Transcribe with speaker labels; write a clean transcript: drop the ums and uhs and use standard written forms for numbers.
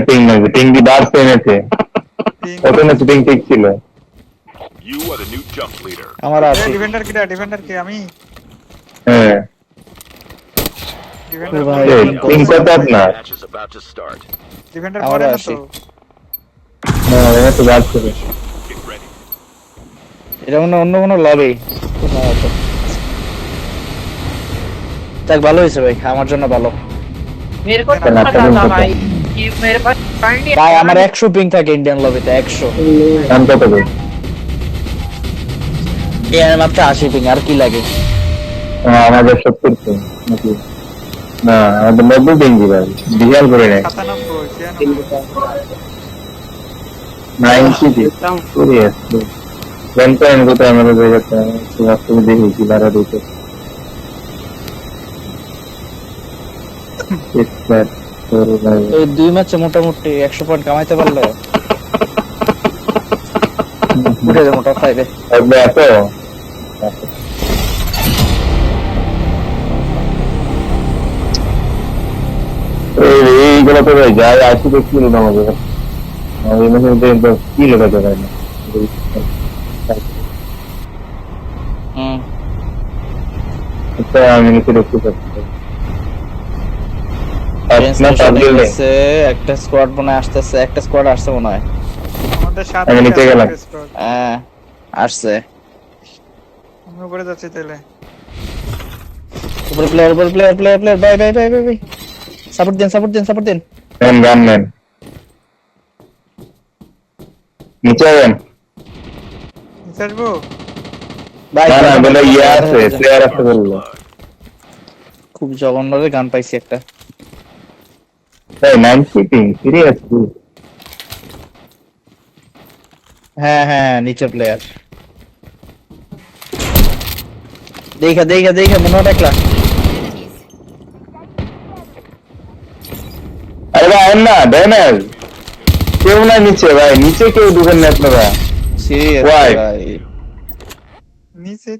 Speaker 1: Ping নাকি ping দি বার এনেছে ওখানে পিং ঠিক ছিল
Speaker 2: You are the new jump leader.
Speaker 3: আমার আছে
Speaker 4: ডিফেন্ডার কি আমি
Speaker 1: হ্যাঁ
Speaker 4: ডিফেন্ডার
Speaker 3: ভাই,
Speaker 1: এই পিং কত আপনার
Speaker 2: Match is about to start.
Speaker 4: Defender
Speaker 3: আমার
Speaker 4: করে না
Speaker 3: আসি।
Speaker 4: তো
Speaker 1: না এটা তো বার করে
Speaker 2: Get ready.
Speaker 3: এটা মনে হয় অন্য কোনো লবি যাক ভালো হয়েছে ভাই আমার জন্য ভালো
Speaker 5: मेरे को
Speaker 1: चला,
Speaker 5: पता
Speaker 1: चलो,
Speaker 5: था
Speaker 1: चलो।
Speaker 5: भाई कि मेरे पास पॉइंट ही
Speaker 3: ভাই আমার 100 পিং থাকে ইন্ডিয়ান লবিতে 100
Speaker 1: দাম কত করে
Speaker 3: এর মাত্র 80 পিং আর কি লাগে
Speaker 1: আমাদের 70 পিং নাকি না আমাদের 90 পিং দিবে ডিজাইন করে নেয়
Speaker 4: 97
Speaker 1: 90 পিং সিরিয়াস জানতে আমি কত আমাদের জায়গাতে তুমি দেখি বাড়া দিতে
Speaker 3: এই দুই ম্যাচে মোটামুটি 100 পয়েন্ট কামাইতে পারলে উঠে যাবো টপ 5 এ
Speaker 1: হবে এত এইগুলো তো ভাই যাই আসি তো কি লোক আমাদের আমাদের মধ্যে কি লোকাতে পারে না এটা আমি নিচে দেখতে পাচ্ছি
Speaker 3: একটা স্কোয়াড মনে হয় আসতেছে একটা স্কোয়াড আসছে মনে হয়
Speaker 4: আমাদের সাথে
Speaker 1: আমি নিচে গেলাম।
Speaker 3: হ্যাঁ আসছে
Speaker 4: আমি উপরে যাচ্ছি তাহলে
Speaker 3: উপরে প্লেয়ার বাই সাপোর্ট দেন
Speaker 1: গান ম্যান নিচে আছেন
Speaker 4: নিচে আসবো
Speaker 3: ভাই
Speaker 1: না না বলে ইয়ে আছে প্লেয়ার আছে বললো
Speaker 3: খুব জঘন্য রে গান পাইছি একটা
Speaker 1: তাই 90 পিং সিরিয়াস
Speaker 3: হ্যাঁ নিচে প্লেয়ার দেখা মনে হয় দেখলা
Speaker 1: আরে ভাই আইন না ড্যামেজ কেউ না নিচে ভাই নিচে কেউ ঢুকেন না আপনারা
Speaker 3: সিরিয়াস
Speaker 1: Why?
Speaker 3: ভাই
Speaker 4: নিচে